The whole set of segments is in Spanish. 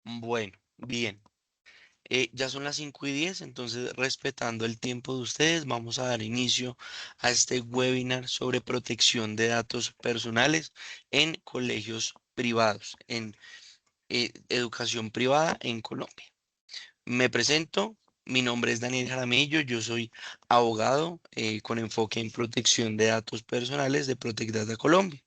Bueno, bien. Ya son las 5:10, entonces respetando el tiempo de ustedes, vamos a dar inicio a este webinar sobre protección de datos personales en colegios privados, en educación privada en Colombia. Me presento, mi nombre es Daniel Jaramillo, yo soy abogado con enfoque en protección de datos personales de Protect Data Colombia.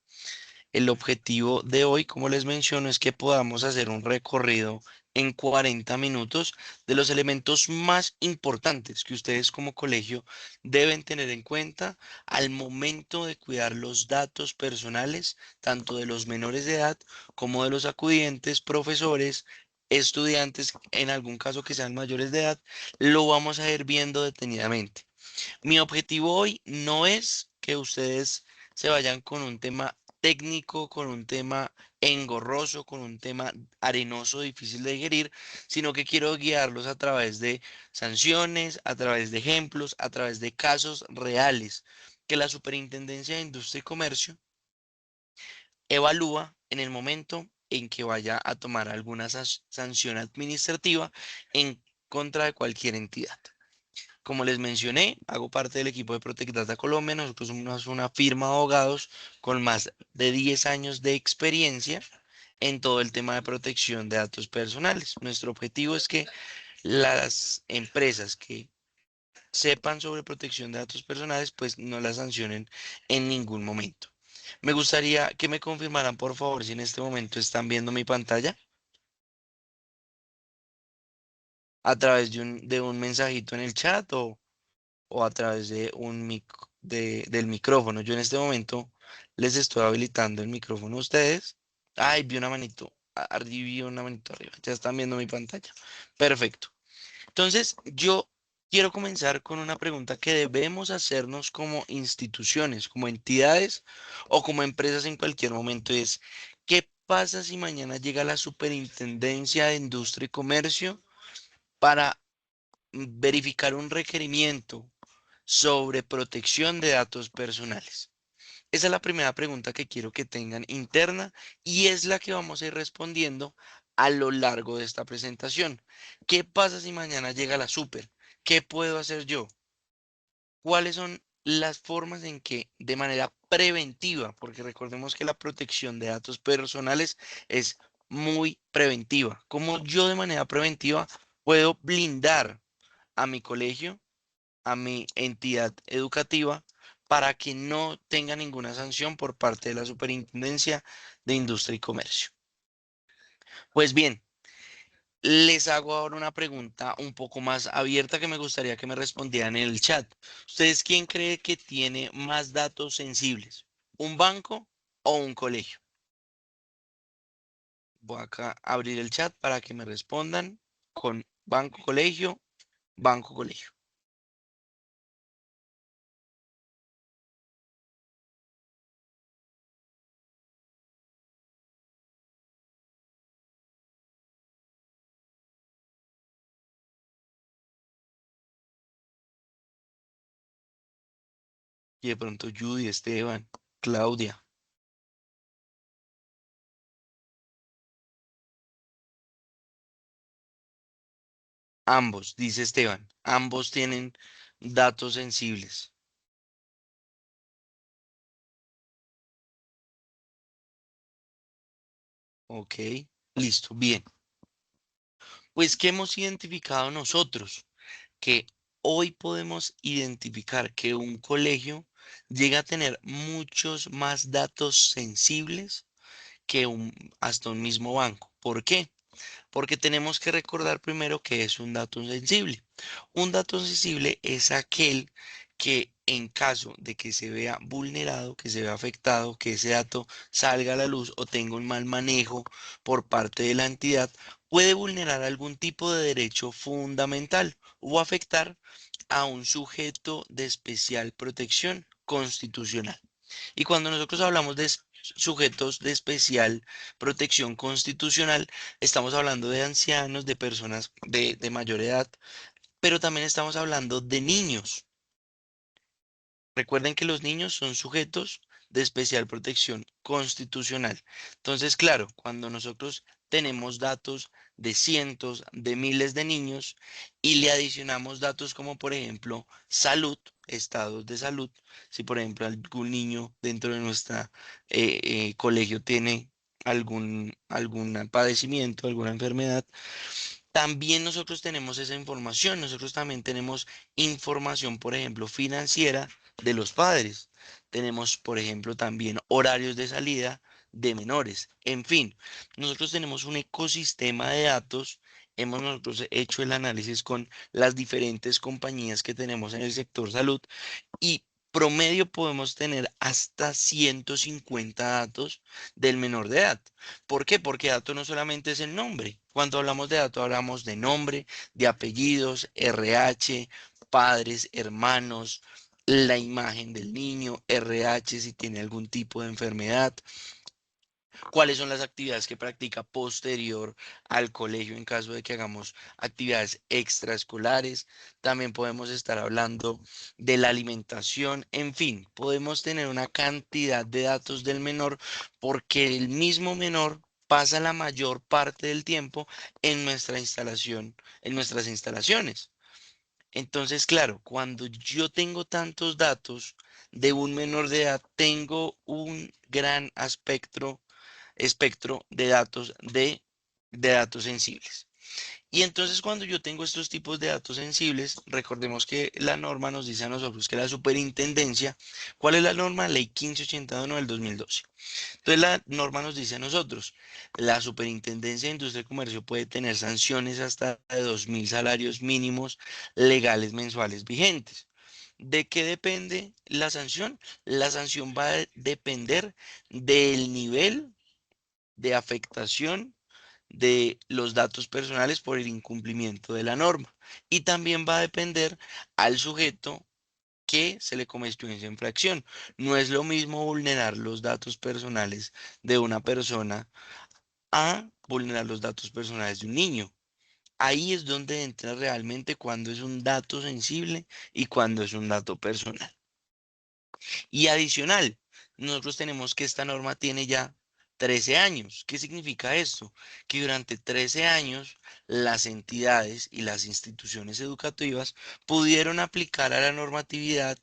El objetivo de hoy, como les menciono, es que podamos hacer un recorrido en 40 minutos de los elementos más importantes que ustedes como colegio deben tener en cuenta al momento de cuidar los datos personales, tanto de los menores de edad como de los acudientes, profesores, estudiantes, en algún caso que sean mayores de edad, lo vamos a ir viendo detenidamente. Mi objetivo hoy no es que ustedes se vayan con un tema técnico, con un tema engorroso, con un tema arenoso, difícil de digerir, sino que quiero guiarlos a través de sanciones, a través de ejemplos, a través de casos reales que la Superintendencia de Industria y Comercio evalúa en el momento en que vaya a tomar alguna sanción administrativa en contra de cualquier entidad. Como les mencioné, hago parte del equipo de Protect Data Colombia. Nosotros somos una firma de abogados con más de 10 años de experiencia en todo el tema de protección de datos personales. Nuestro objetivo es que las empresas que sepan sobre protección de datos personales, pues no las sancionen en ningún momento. Me gustaría que me confirmaran, por favor, si en este momento están viendo mi pantalla a través de un mensajito en el chat o a través de del micrófono. Yo en este momento les estoy habilitando el micrófono a ustedes. Ay, vi una manito. Vi una manito arriba. Ya están viendo mi pantalla. Perfecto. Entonces, yo quiero comenzar con una pregunta que debemos hacernos como instituciones, como entidades o como empresas en cualquier momento. Y es, ¿qué pasa si mañana llega la Superintendencia de Industria y Comercio para verificar un requerimiento sobre protección de datos personales? Esa es la primera pregunta que quiero que tengan interna y es la que vamos a ir respondiendo a lo largo de esta presentación. ¿Qué pasa si mañana llega la super? ¿Qué puedo hacer yo? ¿Cuáles son las formas en que de manera preventiva, porque recordemos que la protección de datos personales es muy preventiva, cómo yo de manera preventiva puedo blindar a mi colegio, a mi entidad educativa, para que no tenga ninguna sanción por parte de la Superintendencia de Industria y Comercio? Pues bien, les hago ahora una pregunta un poco más abierta que me gustaría que me respondieran en el chat. ¿Ustedes quién cree que tiene más datos sensibles? ¿Un banco o un colegio? Voy acá a abrir el chat para que me respondan con banco, colegio, banco, colegio. Y de pronto Judy, Esteban, Claudia. Ambos, dice Esteban, ambos tienen datos sensibles. Ok, listo, bien. Pues, ¿qué hemos identificado nosotros? Que hoy podemos identificar que un colegio llega a tener muchos más datos sensibles que hasta un mismo banco. ¿Por qué? Porque tenemos que recordar primero que es un dato sensible. Un dato sensible es aquel que en caso de que se vea vulnerado, que se vea afectado, que ese dato salga a la luz o tenga un mal manejo por parte de la entidad, puede vulnerar algún tipo de derecho fundamental o afectar a un sujeto de especial protección constitucional. Y cuando nosotros hablamos de sujetos de especial protección constitucional, estamos hablando de ancianos, de personas de mayor edad, pero también estamos hablando de niños. Recuerden que los niños son sujetos de especial protección constitucional. Entonces, claro, cuando nosotros tenemos datos de cientos, de miles de niños y le adicionamos datos como por ejemplo salud, estados de salud, si por ejemplo algún niño dentro de nuestra colegio tiene algún padecimiento, alguna enfermedad, también nosotros tenemos esa información, nosotros también tenemos información, por ejemplo, financiera de los padres. Tenemos, por ejemplo, también horarios de salida de menores. En fin, nosotros tenemos un ecosistema de datos. Hemos nosotros hecho el análisis con las diferentes compañías que tenemos en el sector salud y promedio podemos tener hasta 150 datos del menor de edad. ¿Por qué? Porque dato no solamente es el nombre. Cuando hablamos de dato hablamos de nombre, de apellidos, RH, padres, hermanos, la imagen del niño, RH si tiene algún tipo de enfermedad, cuáles son las actividades que practica posterior al colegio en caso de que hagamos actividades extraescolares. También podemos estar hablando de la alimentación. En fin, podemos tener una cantidad de datos del menor porque el mismo menor pasa la mayor parte del tiempo en nuestra instalación, en nuestras instalaciones. Entonces, claro, cuando yo tengo tantos datos de un menor de edad, tengo un gran espectro de datos sensibles. Y entonces cuando yo tengo estos tipos de datos sensibles, recordemos que la norma nos dice a nosotros que la superintendencia, ¿cuál es la norma? Ley 1581 del 2012. Entonces la norma nos dice a nosotros, la superintendencia de industria y comercio puede tener sanciones hasta de 2.000 salarios mínimos legales mensuales vigentes. ¿De qué depende la sanción? La sanción va a depender del nivel de afectación de los datos personales por el incumplimiento de la norma. Y también va a depender al sujeto que se le cometió esa infracción. No es lo mismo vulnerar los datos personales de una persona a vulnerar los datos personales de un niño. Ahí es donde entra realmente cuando es un dato sensible y cuando es un dato personal. Y adicional, nosotros tenemos que esta norma tiene ya 13 años. ¿Qué significa esto? Que durante 13 años las entidades y las instituciones educativas pudieron aplicar a la normatividad,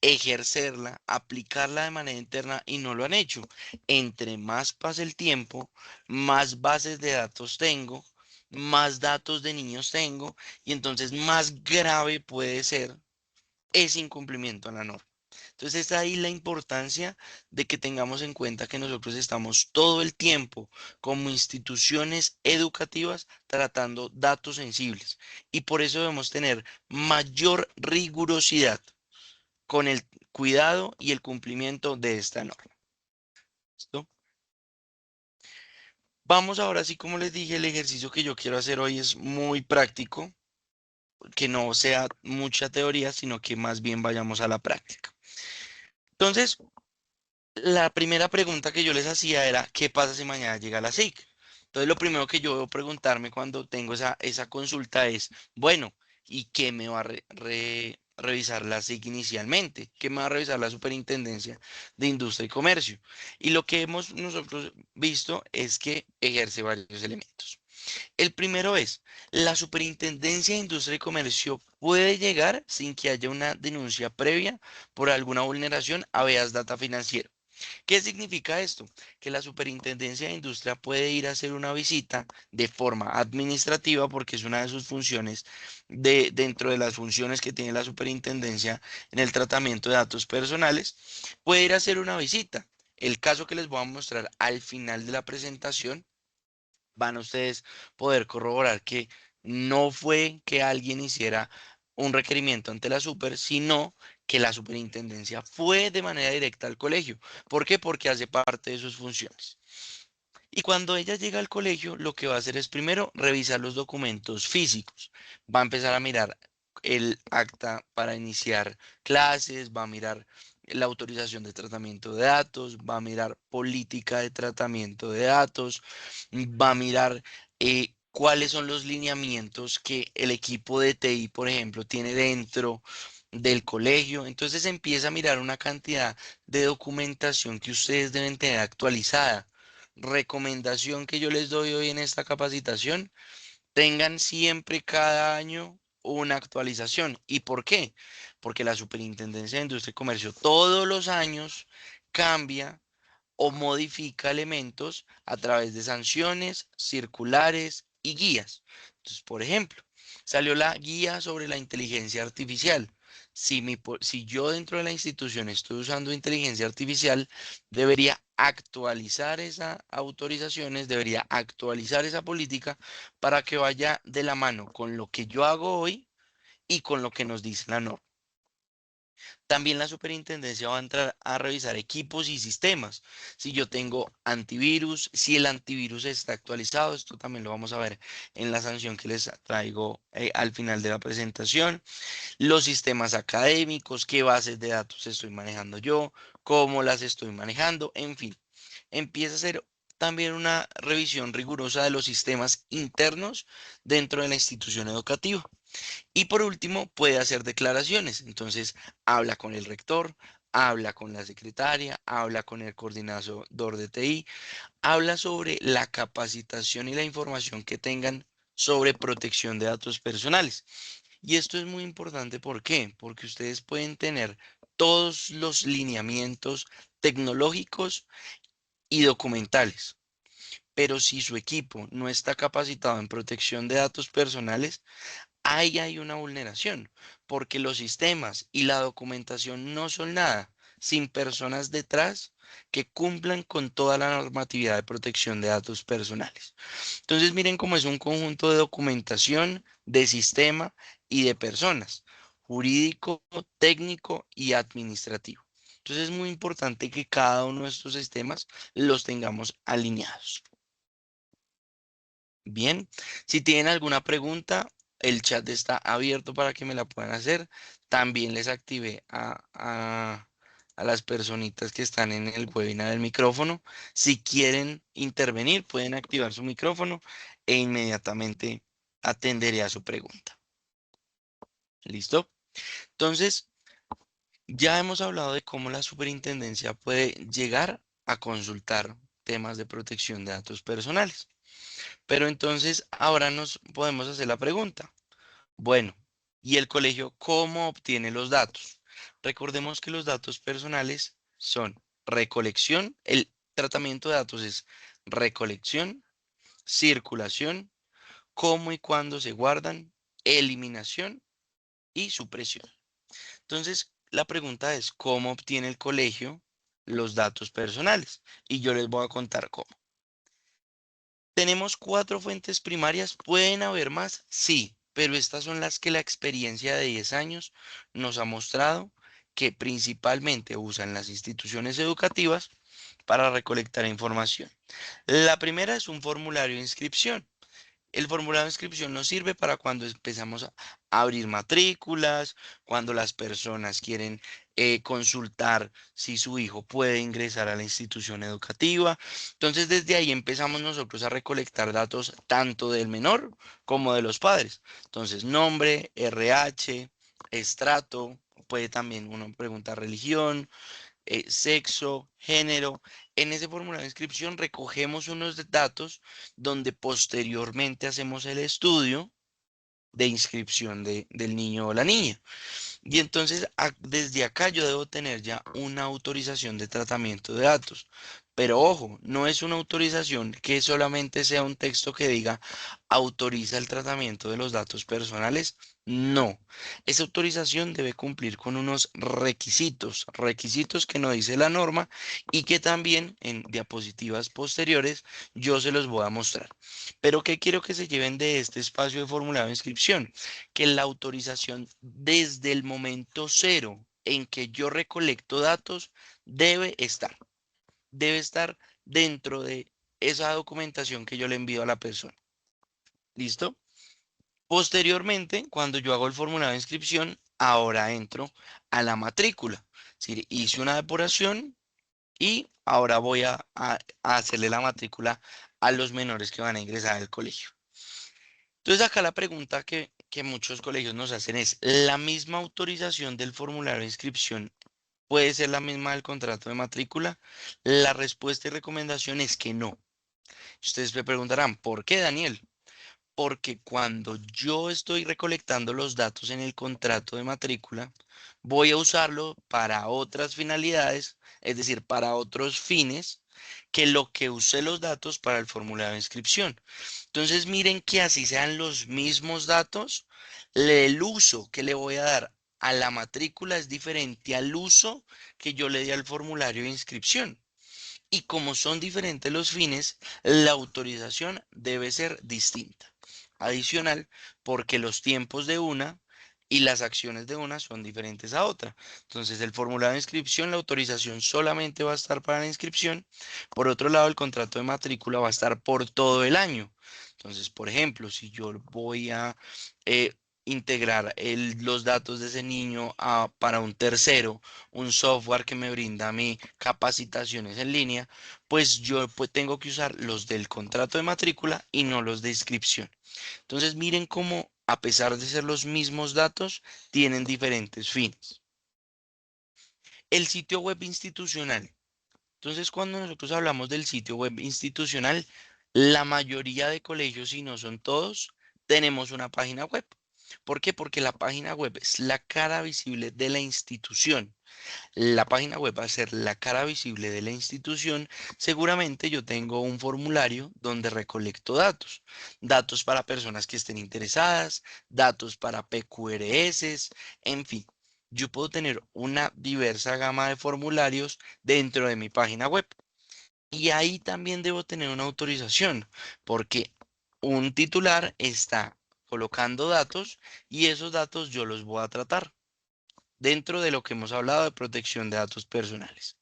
ejercerla, aplicarla de manera interna y no lo han hecho. Entre más pasa el tiempo, más bases de datos tengo, más datos de niños tengo y entonces más grave puede ser ese incumplimiento a la norma. Entonces es ahí la importancia de que tengamos en cuenta que nosotros estamos todo el tiempo como instituciones educativas tratando datos sensibles y por eso debemos tener mayor rigurosidad con el cuidado y el cumplimiento de esta norma. ¿Listo? Vamos ahora sí, como les dije, el ejercicio que yo quiero hacer hoy es muy práctico, que no sea mucha teoría, sino que más bien vayamos a la práctica. Entonces, la primera pregunta que yo les hacía era, ¿qué pasa si mañana llega la SIC? Entonces, lo primero que yo debo preguntarme cuando tengo esa consulta es, bueno, ¿y qué me va a revisar la SIC inicialmente? ¿Qué me va a revisar la Superintendencia de Industria y Comercio? Y lo que hemos nosotros visto es que ejerce varios elementos. El primero es, la Superintendencia de Industria y Comercio puede llegar sin que haya una denuncia previa por alguna vulneración a vías data financiero. ¿Qué significa esto? Que la Superintendencia de Industria puede ir a hacer una visita de forma administrativa, porque es una de sus funciones, dentro de las funciones que tiene la Superintendencia en el tratamiento de datos personales, puede ir a hacer una visita. El caso que les voy a mostrar al final de la presentación, van a ustedes poder corroborar que no fue que alguien hiciera un requerimiento ante la super, sino que la superintendencia fue de manera directa al colegio. ¿Por qué? Porque hace parte de sus funciones. Y cuando ella llega al colegio, lo que va a hacer es primero revisar los documentos físicos. Va a empezar a mirar el acta para iniciar clases, va a mirar la autorización de tratamiento de datos, va a mirar política de tratamiento de datos, va a mirar cuáles son los lineamientos que el equipo de TI, por ejemplo, tiene dentro. del colegio. Entonces empieza a mirar una cantidad de documentación que ustedes deben tener actualizada. Recomendación que yo les doy hoy en esta capacitación: tengan siempre cada año una actualización. ¿Y por qué? Porque la Superintendencia de Industria y Comercio todos los años cambia o modifica elementos a través de sanciones, circulares y guías. Entonces, por ejemplo, salió la guía sobre la inteligencia artificial. Si yo dentro de la institución estoy usando inteligencia artificial, debería actualizar esas autorizaciones, debería actualizar esa política para que vaya de la mano con lo que yo hago hoy y con lo que nos dice la norma. También la superintendencia va a entrar a revisar equipos y sistemas. Si yo tengo antivirus, si el antivirus está actualizado, esto también lo vamos a ver en la sanción que les traigo al final de la presentación. Los sistemas académicos, qué bases de datos estoy manejando yo, cómo las estoy manejando, en fin. Empieza a hacer también una revisión rigurosa de los sistemas internos dentro de la institución educativa. Y por último, puede hacer declaraciones. Entonces, habla con el rector, habla con la secretaria, habla con el coordinador de TI, habla sobre la capacitación y la información que tengan sobre protección de datos personales. Y esto es muy importante, ¿por qué? Porque ustedes pueden tener todos los lineamientos tecnológicos y documentales, pero si su equipo no está capacitado en protección de datos personales, ahí hay una vulneración, porque los sistemas y la documentación no son nada sin personas detrás que cumplan con toda la normatividad de protección de datos personales. Entonces, miren cómo es un conjunto de documentación, de sistema y de personas: jurídico, técnico y administrativo. Entonces, es muy importante que cada uno de estos sistemas los tengamos alineados. Bien, si tienen alguna pregunta, el chat está abierto para que me la puedan hacer. También les activé a las personitas que están en el webinar el micrófono. Si quieren intervenir, pueden activar su micrófono e inmediatamente atenderé a su pregunta. ¿Listo? Entonces, ya hemos hablado de cómo la superintendencia puede llegar a consultar temas de protección de datos personales. Pero entonces ahora nos podemos hacer la pregunta: bueno, ¿y el colegio cómo obtiene los datos? Recordemos que los datos personales son recolección, el tratamiento de datos es recolección, circulación, cómo y cuándo se guardan, eliminación y supresión. Entonces, la pregunta es: ¿cómo obtiene el colegio los datos personales? Y yo les voy a contar cómo. Tenemos 4 fuentes primarias. ¿Pueden haber más? Sí, pero estas son las que la experiencia de 10 años nos ha mostrado que principalmente usan las instituciones educativas para recolectar información. La primera es un formulario de inscripción. El formulario de inscripción nos sirve para cuando empezamos a abrir matrículas, cuando las personas quieren consultar si su hijo puede ingresar a la institución educativa. Entonces, desde ahí empezamos nosotros a recolectar datos tanto del menor como de los padres. Entonces, nombre, RH, estrato, puede también uno preguntar religión, sexo, género. En ese formulario de inscripción recogemos unos datos donde posteriormente hacemos el estudio de inscripción del niño o la niña. Y entonces desde acá yo debo tener ya una autorización de tratamiento de datos. Pero ojo, no es una autorización que solamente sea un texto que diga autoriza el tratamiento de los datos personales. No, esa autorización debe cumplir con unos requisitos, requisitos que no dice la norma y que también en diapositivas posteriores yo se los voy a mostrar. Pero ¿qué quiero que se lleven de este espacio de formulario de inscripción? Que la autorización desde el momento cero en que yo recolecto datos debe estar dentro de esa documentación que yo le envío a la persona. ¿Listo? Posteriormente, cuando yo hago el formulario de inscripción, ahora entro a la matrícula. Es decir, hice una depuración y ahora voy a hacerle la matrícula a los menores que van a ingresar al colegio. Entonces acá la pregunta que muchos colegios nos hacen es la misma autorización del formulario de inscripción. ¿Puede ser la misma del contrato de matrícula? La respuesta y recomendación es que no. Ustedes me preguntarán, ¿por qué, Daniel? Porque cuando yo estoy recolectando los datos en el contrato de matrícula, voy a usarlo para otras finalidades, es decir, para otros fines, que lo que use los datos para el formulario de inscripción. Entonces, miren que así sean los mismos datos, el uso que le voy a dar a la matrícula es diferente al uso que yo le di al formulario de inscripción. Y como son diferentes los fines, la autorización debe ser distinta. Adicional, porque los tiempos de una y las acciones de una son diferentes a otra. Entonces, el formulario de inscripción, la autorización solamente va a estar para la inscripción. Por otro lado, el contrato de matrícula va a estar por todo el año. Entonces, por ejemplo, si yo voy a eh, integrar los datos de ese niño para un tercero, un software que me brinda a mí capacitaciones en línea, pues yo pues, tengo que usar los del contrato de matrícula y no los de inscripción. Entonces miren cómo, a pesar de ser los mismos datos, tienen diferentes fines. El sitio web institucional. Entonces, cuando nosotros hablamos del sitio web institucional, la mayoría de colegios, si no son todos, tenemos una página web. ¿Por qué? Porque la página web es la cara visible de la institución. La página web va a ser la cara visible de la institución. Seguramente yo tengo un formulario donde recolecto datos. Datos para personas que estén interesadas, datos para PQRS, en fin. Yo puedo tener una diversa gama de formularios dentro de mi página web. Y ahí también debo tener una autorización, porque un titular está colocando datos y esos datos yo los voy a tratar dentro de lo que hemos hablado de protección de datos personales.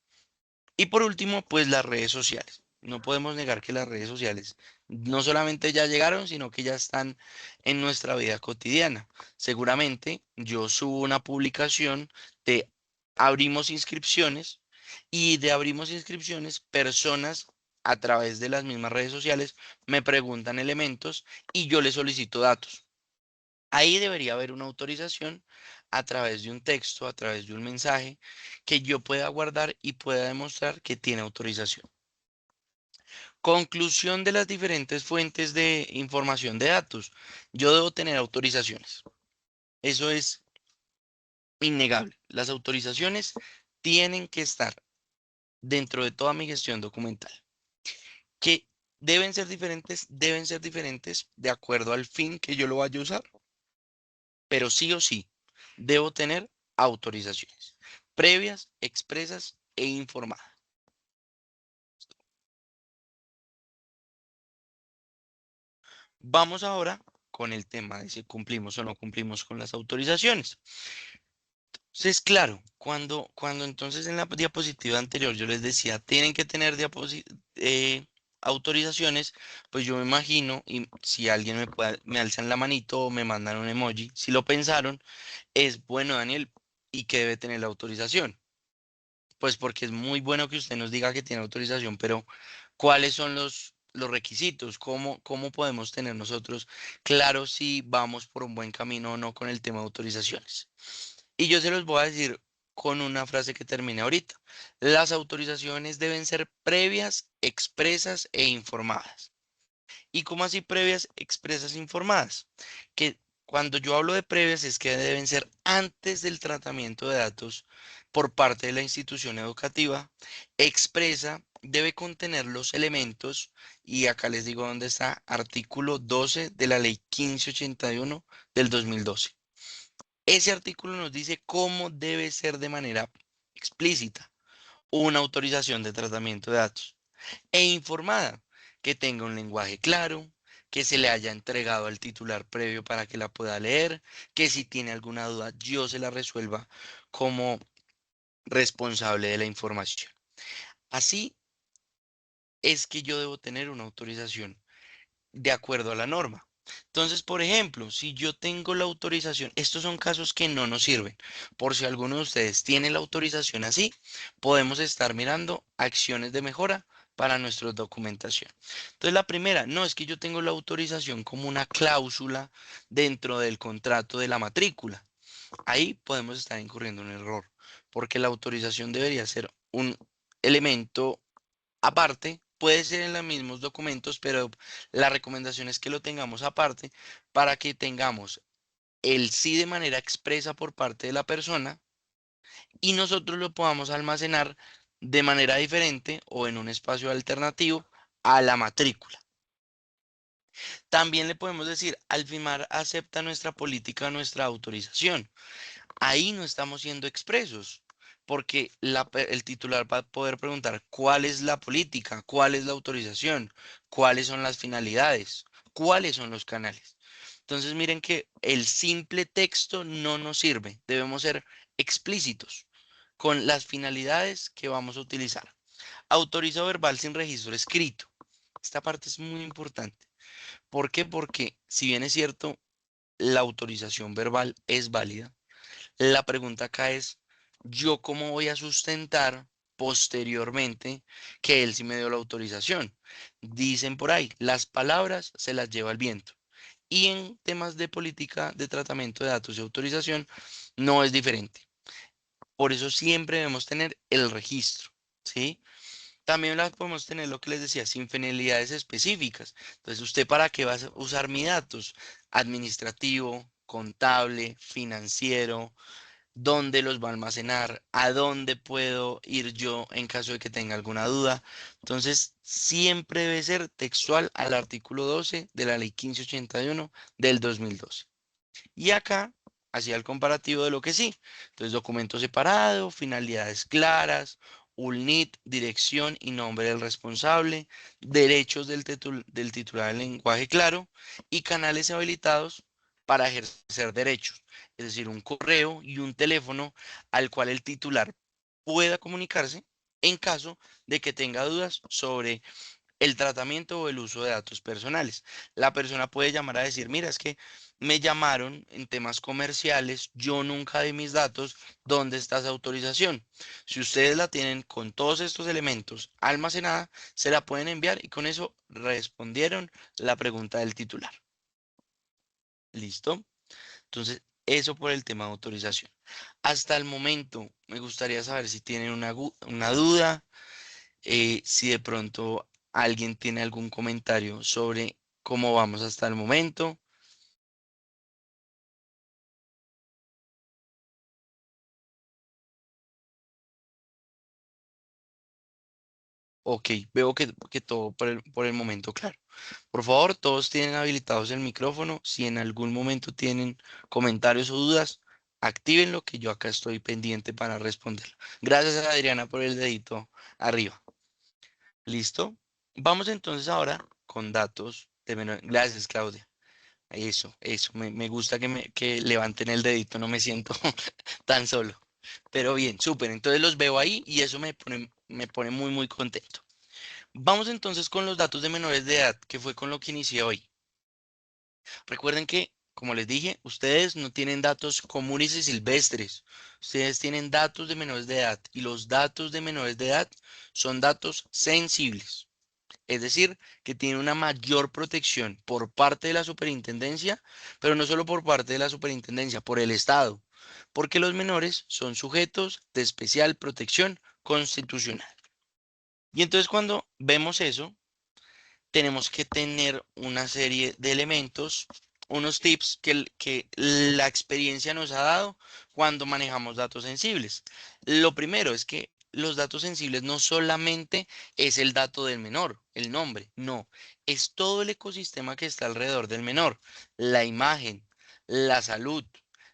Y por último, pues las redes sociales. No podemos negar que las redes sociales no solamente ya llegaron, sino que ya están en nuestra vida cotidiana. Seguramente yo subo una publicación de abrimos inscripciones y de abrimos inscripciones, personas a través de las mismas redes sociales me preguntan elementos y yo les solicito datos. Ahí debería haber una autorización a través de un texto, a través de un mensaje que yo pueda guardar y pueda demostrar que tiene autorización. Conclusión de las diferentes fuentes de información de datos. Yo debo tener autorizaciones. Eso es innegable. Las autorizaciones tienen que estar dentro de toda mi gestión documental. Que deben ser diferentes de acuerdo al fin que yo lo vaya a usar. Pero sí o sí debo tener autorizaciones previas, expresas e informadas. Vamos ahora con el tema de si cumplimos o no cumplimos con las autorizaciones. Entonces, claro, cuando entonces en la diapositiva anterior yo les decía, tienen que tener autorizaciones, pues yo me imagino, y si alguien me alzan la manito o me mandan un emoji, si lo pensaron, es bueno, Daniel, ¿y qué debe tener la autorización? Pues porque es muy bueno que usted nos diga que tiene autorización, pero ¿cuáles son los requisitos? ¿Cómo podemos tener nosotros claro si vamos por un buen camino o no con el tema de autorizaciones? Y yo se los voy a decir con una frase que termine ahorita. Las autorizaciones deben ser previas, expresas e informadas. ¿Y cómo así previas, expresas, informadas? Que cuando yo hablo de previas es que deben ser antes del tratamiento de datos por parte de la institución educativa. Expresa debe contener los elementos, y acá les digo dónde está, artículo 12 de la ley 1581 del 2012. Ese artículo nos dice cómo debe ser de manera explícita una autorización de tratamiento de datos e informada, que tenga un lenguaje claro, que se le haya entregado al titular previo para que la pueda leer, que si tiene alguna duda yo se la resuelva como responsable de la información. Así es que yo debo tener una autorización de acuerdo a la norma. Entonces, por ejemplo, si yo tengo la autorización, estos son casos que no nos sirven. Por si alguno de ustedes tiene la autorización así, podemos estar mirando acciones de mejora para nuestra documentación. Entonces, la primera, no es que yo tengo la autorización como una cláusula dentro del contrato de la matrícula. Ahí podemos estar incurriendo en un error, porque la autorización debería ser un elemento aparte. Puede ser en los mismos documentos, pero la recomendación es que lo tengamos aparte para que tengamos el sí de manera expresa por parte de la persona y nosotros lo podamos almacenar de manera diferente o en un espacio alternativo a la matrícula. También le podemos decir, al firmar acepta nuestra política, nuestra autorización. Ahí no estamos siendo expresos, porque el titular va a poder preguntar cuál es la política, cuál es la autorización, cuáles son las finalidades, cuáles son los canales. Entonces miren que el simple texto no nos sirve, debemos ser explícitos con las finalidades que vamos a utilizar. Autorizo verbal sin registro escrito. Esta parte es muy importante. ¿Por qué? Porque si bien es cierto, la autorización verbal es válida, la pregunta acá es, ¿yo cómo voy a sustentar posteriormente que él sí me dio la autorización? Dicen por ahí, las palabras se las lleva el viento. Y en temas de política de tratamiento de datos y autorización no es diferente. Por eso siempre debemos tener el registro, ¿sí? También las podemos tener lo que les decía, sin finalidades específicas. Entonces, ¿usted para qué va a usar mis datos? Administrativo, contable, financiero, dónde los va a almacenar, a dónde puedo ir yo en caso de que tenga alguna duda. Entonces, siempre debe ser textual al artículo 12 de la ley 1581 del 2012. Y acá hacía el comparativo de lo que sí. Entonces, documento separado, finalidades claras, ULNIT, dirección y nombre del responsable, derechos del titular en lenguaje claro y canales habilitados para ejercer derechos, es decir, un correo y un teléfono al cual el titular pueda comunicarse en caso de que tenga dudas sobre el tratamiento o el uso de datos personales. La persona puede llamar a decir, mira, es que me llamaron en temas comerciales, yo nunca di mis datos, ¿dónde está esa autorización? Si ustedes la tienen con todos estos elementos almacenada, se la pueden enviar y con eso respondieron la pregunta del titular. ¿Listo? Entonces, eso por el tema de autorización. Hasta el momento, me gustaría saber si tienen una duda, si de pronto alguien tiene algún comentario sobre cómo vamos hasta el momento. Ok, veo que todo por el momento, claro. Por favor, todos tienen habilitados el micrófono. Si en algún momento tienen comentarios o dudas, actívenlo que yo acá estoy pendiente para responder. Gracias a Adriana por el dedito arriba. ¿Listo? Vamos entonces ahora con datos de menor. Gracias, Claudia. Eso. Me gusta que levanten el dedito, no me siento tan solo. Pero bien, súper. Entonces los veo ahí y eso me pone muy, muy contento. Vamos entonces con los datos de menores de edad, que fue con lo que inicié hoy. Recuerden que, como les dije, ustedes no tienen datos comunes y silvestres. Ustedes tienen datos de menores de edad y los datos de menores de edad son datos sensibles. Es decir, que tienen una mayor protección por parte de la superintendencia, pero no solo por parte de la superintendencia, por el Estado, porque los menores son sujetos de especial protección constitucional. Y entonces cuando vemos eso, tenemos que tener una serie de elementos, unos tips que la experiencia nos ha dado cuando manejamos datos sensibles. Lo primero es que los datos sensibles no solamente es el dato del menor, el nombre, no, es todo el ecosistema que está alrededor del menor, la imagen, la salud,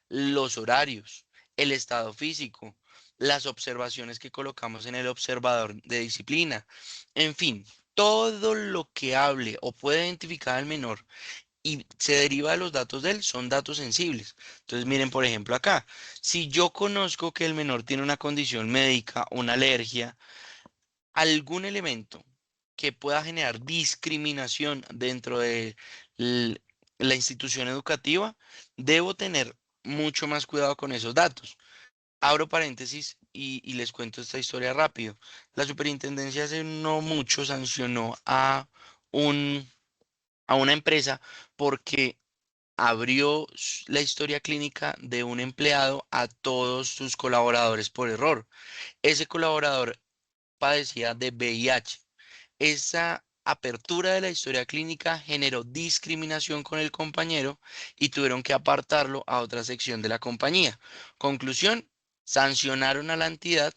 los horarios, el estado físico, las observaciones que colocamos en el observador de disciplina, en fin, todo lo que hable o pueda identificar al menor y se deriva de los datos de él son datos sensibles. Entonces, miren, por ejemplo, acá, si yo conozco que el menor tiene una condición médica, una alergia, algún elemento que pueda generar discriminación dentro de l- la institución educativa, debo tener mucho más cuidado con esos datos. Abro paréntesis y les cuento esta historia rápido. La superintendencia hace no mucho sancionó un, a una empresa porque abrió la historia clínica de un empleado a todos sus colaboradores por error. Ese colaborador padecía de VIH. Esa apertura de la historia clínica generó discriminación con el compañero y tuvieron que apartarlo a otra sección de la compañía. Conclusión, sancionaron a la entidad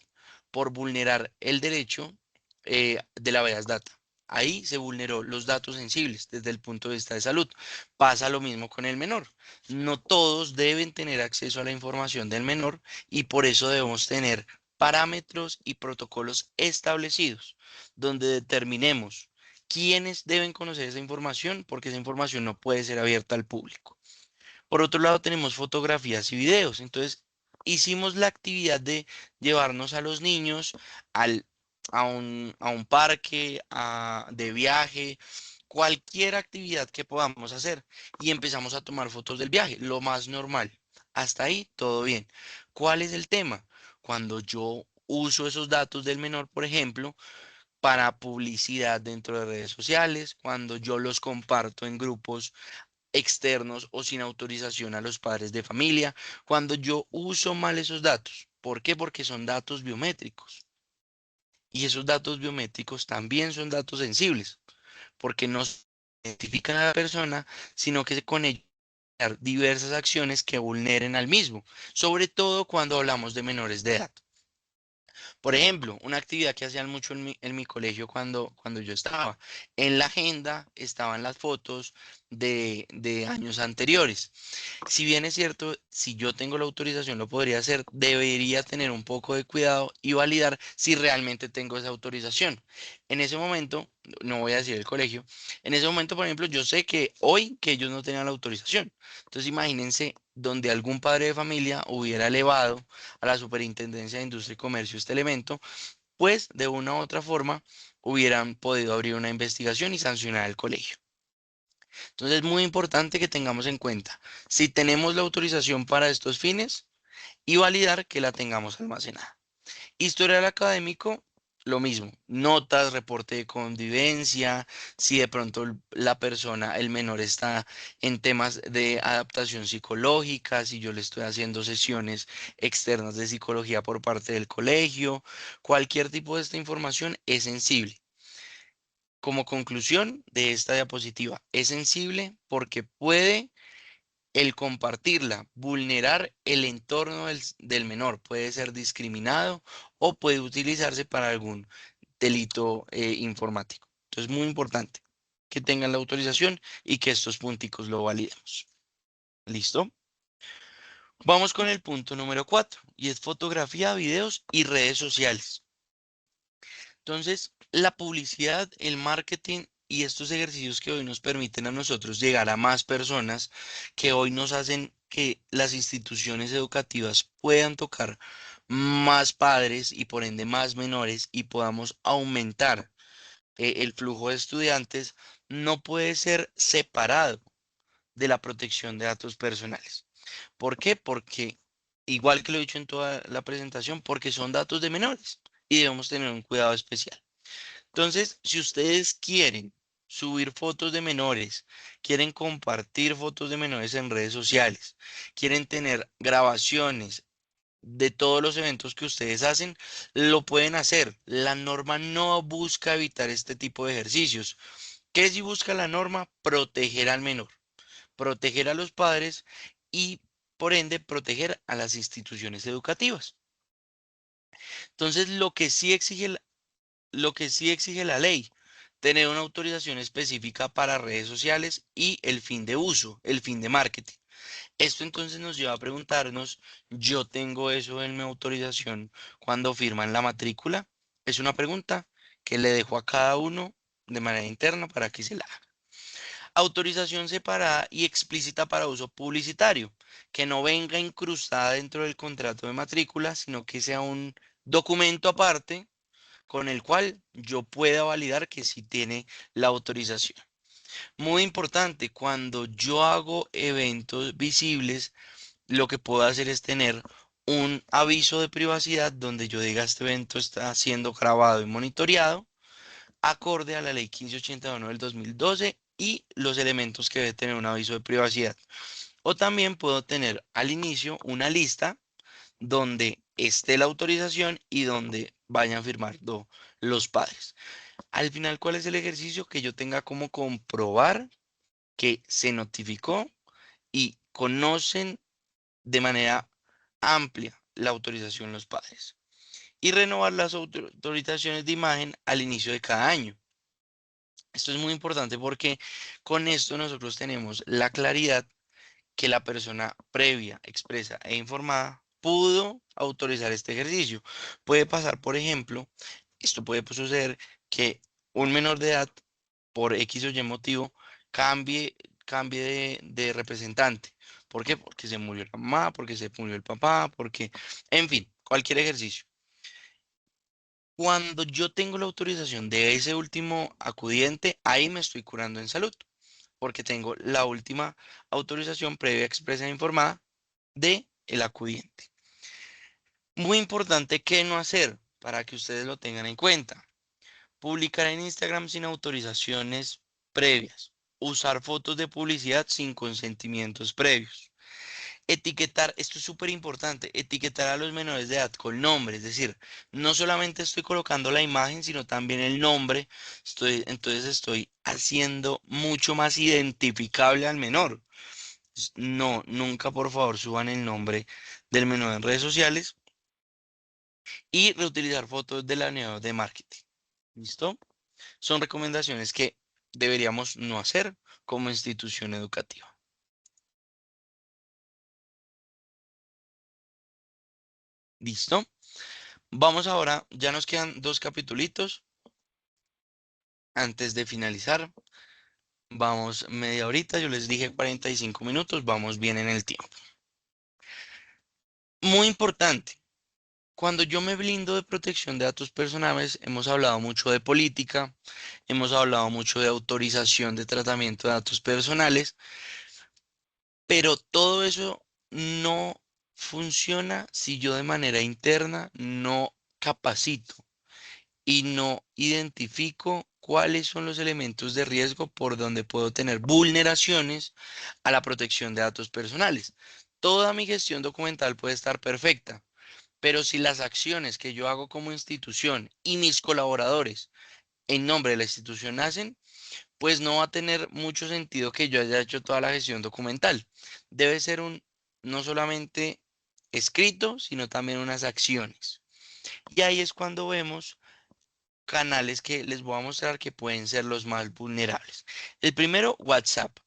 por vulnerar el derecho de la Base Data. Ahí se vulneró los datos sensibles desde el punto de vista de salud. Pasa lo mismo con el menor. No todos deben tener acceso a la información del menor y por eso debemos tener parámetros y protocolos establecidos donde determinemos quiénes deben conocer esa información, porque esa información no puede ser abierta al público. Por otro lado, tenemos fotografías y videos. Entonces, hicimos la actividad de llevarnos a los niños al, a un parque, de viaje, cualquier actividad que podamos hacer y empezamos a tomar fotos del viaje, lo más normal. Hasta ahí, todo bien. ¿Cuál es el tema? Cuando yo uso esos datos del menor, por ejemplo, para publicidad dentro de redes sociales, cuando yo los comparto en grupos externos o sin autorización a los padres de familia, cuando yo uso mal esos datos. ¿Por qué? Porque son datos biométricos. Y esos datos biométricos también son datos sensibles, porque no se identifican a la persona, sino que con ellos diversas acciones que vulneren al mismo, sobre todo cuando hablamos de menores de edad. Por ejemplo, una actividad que hacían mucho en mi colegio cuando yo estaba. En la agenda estaban las fotos de años anteriores. Si bien es cierto, si yo tengo la autorización lo podría hacer, debería tener un poco de cuidado y validar si realmente tengo esa autorización. En ese momento, no voy a decir el colegio, en ese momento, por ejemplo, yo sé que hoy que ellos no tenían la autorización. Entonces imagínense donde algún padre de familia hubiera elevado a la Superintendencia de Industria y Comercio este elemento, pues de una u otra forma hubieran podido abrir una investigación y sancionar al colegio. Entonces es muy importante que tengamos en cuenta si tenemos la autorización para estos fines y validar que la tengamos almacenada. Historial académico, lo mismo. Notas, reporte de convivencia, si de pronto la persona, el menor está en temas de adaptación psicológica, si yo le estoy haciendo sesiones externas de psicología por parte del colegio, cualquier tipo de esta información es sensible. Como conclusión de esta diapositiva, es sensible porque puede el compartirla, vulnerar el entorno del menor, puede ser discriminado o puede utilizarse para algún delito informático. Entonces, muy importante que tengan la autorización y que estos punticos lo validemos. ¿Listo? Vamos con el punto número 4 y es fotografía, videos y redes sociales. Entonces, la publicidad, el marketing y estos ejercicios que hoy nos permiten a nosotros llegar a más personas, que hoy nos hacen que las instituciones educativas puedan tocar más padres y por ende más menores y podamos aumentar el flujo de estudiantes, no puede ser separado de la protección de datos personales. ¿Por qué? Porque, igual que lo he dicho en toda la presentación, porque son datos de menores y debemos tener un cuidado especial. Entonces, si ustedes quieren subir fotos de menores, quieren compartir fotos de menores en redes sociales, quieren tener grabaciones de todos los eventos que ustedes hacen, lo pueden hacer. La norma no busca evitar este tipo de ejercicios. ¿Qué si busca la norma? Proteger al menor, proteger a los padres y, por ende, proteger a las instituciones educativas. Entonces, lo que sí exige la ley, tener una autorización específica para redes sociales y el fin de uso, el fin de marketing. Esto entonces nos lleva a preguntarnos, ¿yo tengo eso en mi autorización cuando firman la matrícula? Es una pregunta que le dejo a cada uno de manera interna para que se la haga. Autorización separada y explícita para uso publicitario, que no venga incrustada dentro del contrato de matrícula, sino que sea un documento aparte con el cual yo pueda validar que sí tiene la autorización. Muy importante, cuando yo hago eventos visibles, lo que puedo hacer es tener un aviso de privacidad donde yo diga este evento está siendo grabado y monitoreado acorde a la ley 1581 del 2012 y los elementos que debe tener un aviso de privacidad. O también puedo tener al inicio una lista donde esté la autorización y donde vayan firmando los padres. Al final, ¿cuál es el ejercicio? Que yo tenga como comprobar que se notificó y conocen de manera amplia la autorización los padres. Y renovar las autorizaciones de imagen al inicio de cada año. Esto es muy importante porque con esto nosotros tenemos la claridad que la persona previa, expresa e informada pudo autorizar este ejercicio. Puede pasar, por ejemplo, esto puede suceder que un menor de edad, por X o Y motivo, cambie, cambie de representante. ¿Por qué? Porque se murió la mamá, porque se murió el papá, porque, en fin, cualquier ejercicio. Cuando yo tengo la autorización de ese último acudiente, ahí me estoy curando en salud, porque tengo la última autorización previa, expresa e informada de el acudiente. Muy importante qué no hacer para que ustedes lo tengan en cuenta. Publicar en Instagram sin autorizaciones previas. Usar fotos de publicidad sin consentimientos previos. Etiquetar, esto es súper importante, etiquetar a los menores de edad con nombre, es decir, no solamente estoy colocando la imagen, sino también el nombre, entonces estoy haciendo mucho más identificable al menor. No, nunca por favor suban el nombre del menor en redes sociales y reutilizar fotos del alineador de marketing. ¿Listo? Son recomendaciones que deberíamos no hacer como institución educativa. ¿Listo? Vamos ahora, ya nos quedan dos capitulitos antes de finalizar. Vamos media horita, yo les dije 45 minutos, vamos bien en el tiempo. Muy importante, cuando yo me blindo de protección de datos personales, hemos hablado mucho de política, hemos hablado mucho de autorización de tratamiento de datos personales, pero todo eso no funciona si yo de manera interna no capacito y no identifico cuáles son los elementos de riesgo por donde puedo tener vulneraciones a la protección de datos personales. Toda mi gestión documental puede estar perfecta, pero si las acciones que yo hago como institución y mis colaboradores en nombre de la institución hacen, pues no va a tener mucho sentido que yo haya hecho toda la gestión documental. Debe ser no solamente escrito, sino también unas acciones. Y ahí es cuando vemos canales que les voy a mostrar que pueden ser los más vulnerables. El primero, WhatsApp.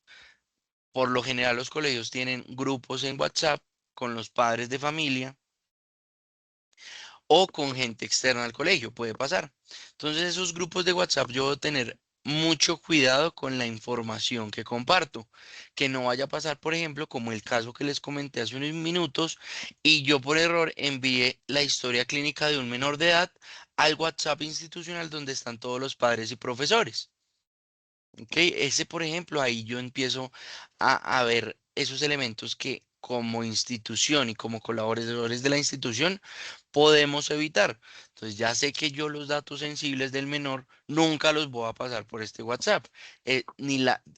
Por lo general, los colegios tienen grupos en WhatsApp con los padres de familia o con gente externa al colegio, puede pasar. Entonces, esos grupos de WhatsApp yo debo tener mucho cuidado con la información que comparto, que no vaya a pasar, por ejemplo, como el caso que les comenté hace unos minutos, y yo por error envié la historia clínica de un menor de edad al WhatsApp institucional donde están todos los padres y profesores. ¿Ok? Ese, por ejemplo, ahí yo empiezo a ver esos elementos que como institución y como colaboradores de la institución podemos evitar. Entonces ya sé que yo los datos sensibles del menor nunca los voy a pasar por este WhatsApp.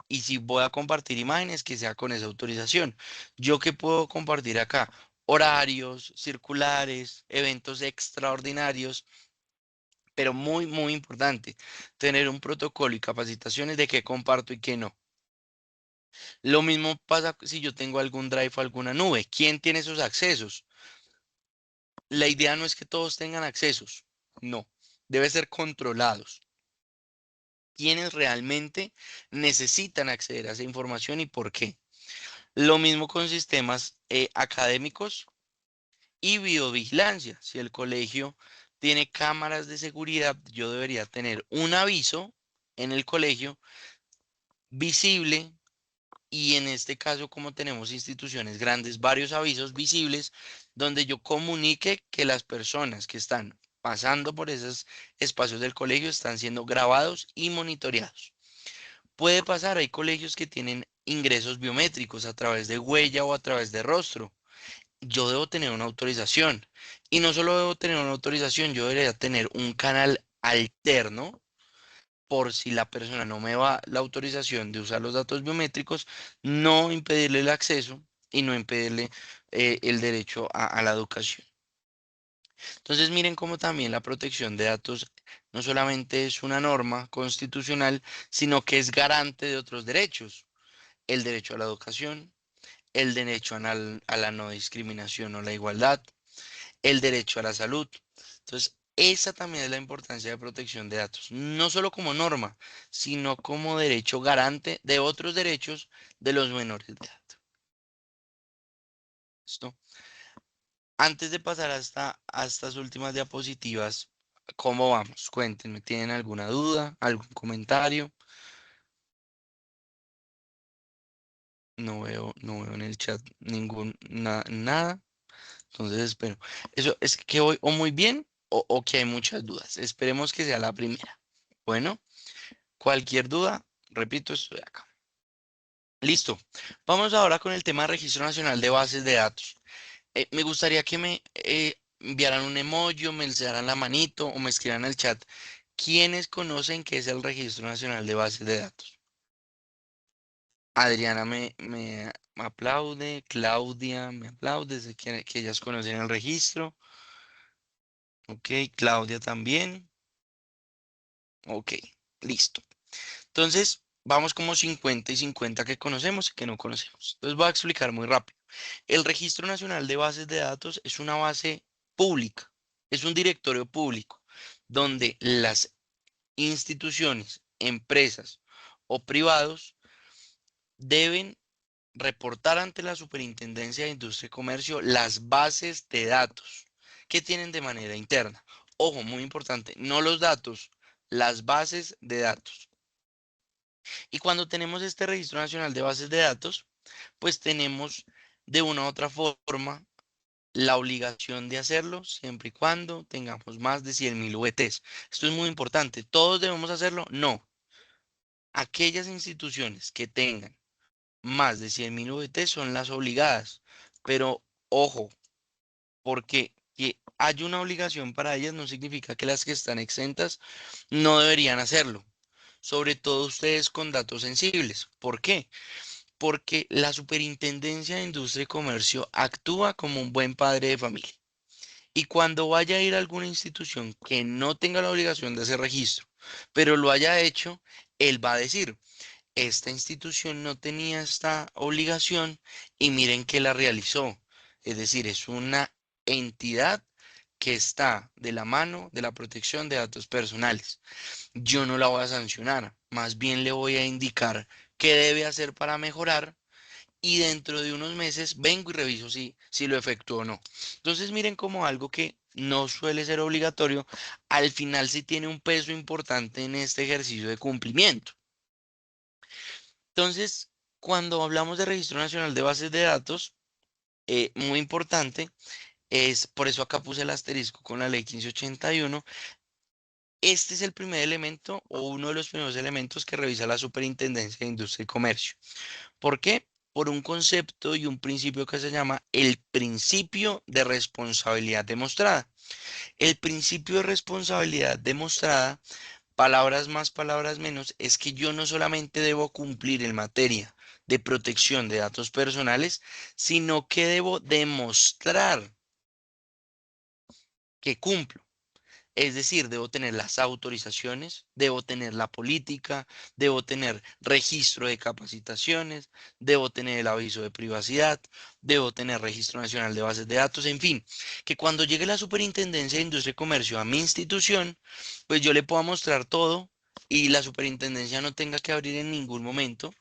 Y si voy a compartir imágenes, que sea con esa autorización. ¿Yo qué puedo compartir acá? Horarios, circulares, eventos extraordinarios, pero muy, muy importante, tener un protocolo y capacitaciones de qué comparto y qué no. Lo mismo pasa si yo tengo algún drive o alguna nube. ¿Quién tiene esos accesos? La idea no es que todos tengan accesos, no, debe ser controlados. ¿Quiénes realmente necesitan acceder a esa información y por qué? Lo mismo con sistemas académicos y videovigilancia. Si el colegio tiene cámaras de seguridad, yo debería tener un aviso en el colegio visible y en este caso, como tenemos instituciones grandes, varios avisos visibles donde yo comunique que las personas que están pasando por esos espacios del colegio están siendo grabados y monitoreados. Puede pasar, hay colegios que tienen ingresos biométricos a través de huella o a través de rostro. yo debo tener una autorización. Y no solo debo tener una autorización, yo debería tener un canal alterno por si la persona no me da la autorización de usar los datos biométricos, no impedirle el acceso y no impedirle el derecho a la educación. Entonces miren cómo también la protección de datos no solamente es una norma constitucional, sino que es garante de otros derechos. El derecho a la educación, el derecho a la no discriminación o la igualdad, el derecho a la salud. Entonces, esa también es la importancia de protección de datos, no solo como norma, sino como derecho garante de otros derechos de los menores de edad. ¿Listo? Antes de pasar a estas últimas diapositivas, ¿cómo vamos? Cuéntenme, ¿tienen alguna duda, algún comentario? No veo en el chat nada. Entonces espero. Eso es que voy o muy bien o que hay muchas dudas. Esperemos que sea la primera. Bueno, cualquier duda, repito, estoy acá. Listo. Vamos ahora con el tema Registro Nacional de Bases de Datos. Me gustaría que me enviaran un emoji o me alzaran la manito o me escriban en el chat. ¿Quiénes conocen qué es el Registro Nacional de Bases de Datos? Adriana me aplaude, Claudia me aplaude, sé que ellas conocen el registro. Ok, Claudia también. Ok, listo. Entonces, vamos como 50 y 50 que conocemos y que no conocemos. Entonces, voy a explicar muy rápido. El Registro Nacional de Bases de Datos es una base pública, es un directorio público donde las instituciones, empresas o privados deben reportar ante la Superintendencia de Industria y Comercio las bases de datos que tienen de manera interna. Ojo, muy importante, no los datos, las bases de datos. Y cuando tenemos este Registro Nacional de Bases de Datos, pues tenemos de una u otra forma la obligación de hacerlo siempre y cuando tengamos más de 100.000 VTs. Esto es muy importante. ¿Todos debemos hacerlo? No. Aquellas instituciones que tengan más de 100.000 VT son las obligadas. Pero ojo, porque que haya una obligación para ellas no significa que las que están exentas no deberían hacerlo. Sobre todo ustedes con datos sensibles. ¿Por qué? Porque la Superintendencia de Industria y Comercio actúa como un buen padre de familia. Y cuando vaya a ir a alguna institución que no tenga la obligación de hacer registro, pero lo haya hecho, él va a decir, esta institución no tenía esta obligación y miren que la realizó. Es decir, es una entidad que está de la mano de la protección de datos personales. Yo no la voy a sancionar, más bien le voy a indicar qué debe hacer para mejorar y dentro de unos meses vengo y reviso si lo efectuó o no. Entonces miren como algo que no suele ser obligatorio, al final sí tiene un peso importante en este ejercicio de cumplimiento. Entonces, cuando hablamos de Registro Nacional de Bases de Datos, muy importante, es por eso acá puse el asterisco con la ley 1581. Este es el primer elemento o uno de los primeros elementos que revisa la Superintendencia de Industria y Comercio. ¿Por qué? Por un concepto y un principio que se llama el principio de responsabilidad demostrada. El principio de responsabilidad demostrada, palabras más, palabras menos, es que yo no solamente debo cumplir en materia de protección de datos personales, sino que debo demostrar que cumplo. Es decir, debo tener las autorizaciones, debo tener la política, debo tener registro de capacitaciones, debo tener el aviso de privacidad, debo tener registro nacional de bases de datos, en fin, que cuando llegue la Superintendencia de Industria y Comercio a mi institución, pues yo le pueda mostrar todo y la superintendencia no tenga que abrir en ningún momento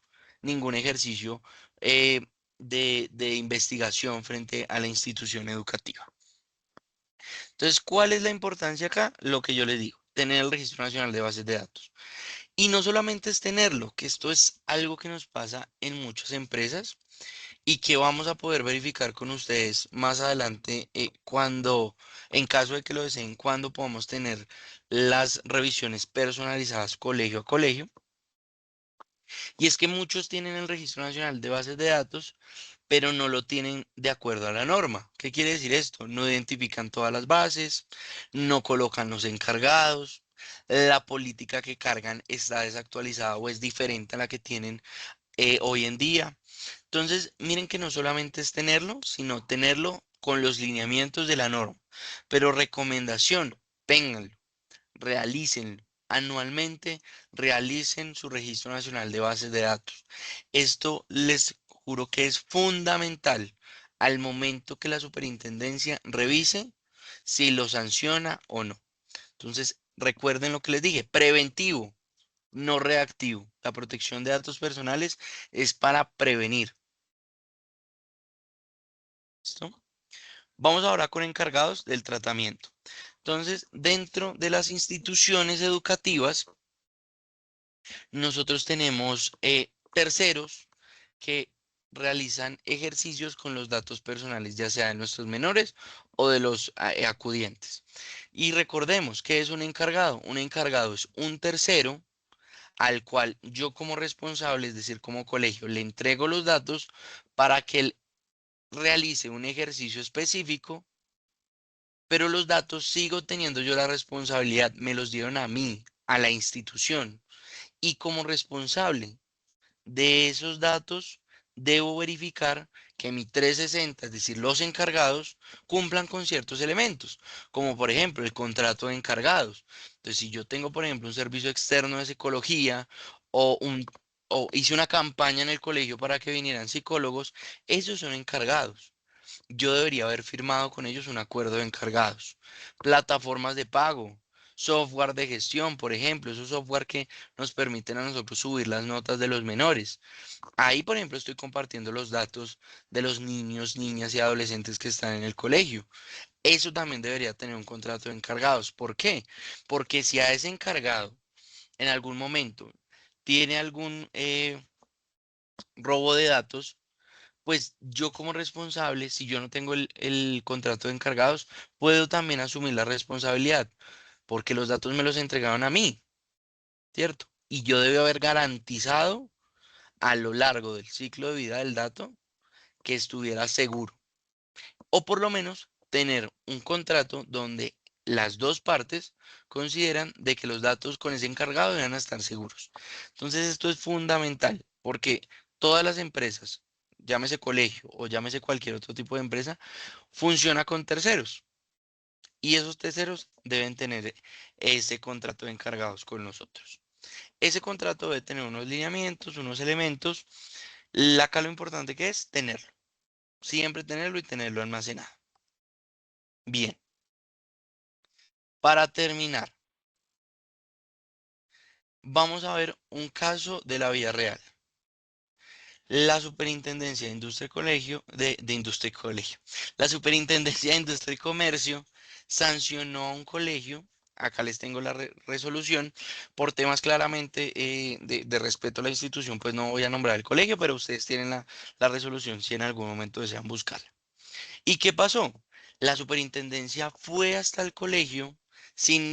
ningún ejercicio de investigación frente a la institución educativa. Entonces, ¿cuál es la importancia acá? Lo que yo le digo, tener el Registro Nacional de Bases de Datos. Y no solamente es tenerlo, que esto es algo que nos pasa en muchas empresas y que vamos a poder verificar con ustedes más adelante cuando, en caso de que lo deseen, cuando podamos tener las revisiones personalizadas colegio a colegio. Y es que muchos tienen el Registro Nacional de Bases de Datos, pero no lo tienen de acuerdo a la norma. ¿Qué quiere decir esto? No identifican todas las bases, no colocan los encargados, la política que cargan está desactualizada o es diferente a la que tienen hoy en día. Entonces, miren que no solamente es tenerlo, sino tenerlo con los lineamientos de la norma. Pero recomendación, ténganlo, realícenlo. Anualmente realicen su registro nacional de bases de datos. Esto les juro que es fundamental al momento que la superintendencia revise si lo sanciona o no. Entonces, recuerden lo que les dije, preventivo, no reactivo. La protección de datos personales es para prevenir. ¿Listo? Vamos ahora con encargados del tratamiento. Entonces, dentro de las instituciones educativas, nosotros tenemos terceros que realizan ejercicios con los datos personales, ya sea de nuestros menores o de los acudientes. Y recordemos que es un encargado. Un encargado es un tercero al cual yo como responsable, es decir, como colegio, le entrego los datos para que él realice un ejercicio específico, pero los datos sigo teniendo yo la responsabilidad, me los dieron a mí, a la institución, y como responsable de esos datos, debo verificar que mi 360, es decir, los encargados, cumplan con ciertos elementos, como por ejemplo el contrato de encargados. Entonces, si yo tengo, por ejemplo, un servicio externo de psicología o o hice una campaña en el colegio para que vinieran psicólogos, esos son encargados. Yo debería haber firmado con ellos un acuerdo de encargados. Plataformas de pago, software de gestión, por ejemplo, esos software que nos permiten a nosotros subir las notas de los menores. Ahí, por ejemplo, estoy compartiendo los datos de los niños, niñas y adolescentes que están en el colegio. Eso también debería tener un contrato de encargados. ¿Por qué? Porque si a ese encargado en algún momento tiene algún robo de datos, pues yo como responsable, si yo no tengo el contrato de encargados, puedo también asumir la responsabilidad, porque los datos me los entregaron a mí, ¿cierto? Y yo debo haber garantizado a lo largo del ciclo de vida del dato que estuviera seguro, o por lo menos tener un contrato donde las dos partes consideran de que los datos con ese encargado deben estar seguros. Entonces esto es fundamental porque todas las empresas, llámese colegio o llámese cualquier otro tipo de empresa, funciona con terceros y esos terceros deben tener ese contrato de encargados con nosotros. Ese contrato debe tener unos lineamientos, unos elementos. Acá lo importante que es tenerlo. Siempre tenerlo y tenerlo almacenado. Bien, para terminar, vamos a ver un caso de la vida real. La Superintendencia de Industria y Colegio, de Industria y Colegio, la Superintendencia de Industria y Comercio sancionó a un colegio, acá les tengo la resolución, por temas claramente de respeto a la institución, pues no voy a nombrar el colegio, pero ustedes tienen la resolución si en algún momento desean buscarla. ¿Y qué pasó? La superintendencia fue hasta el colegio sin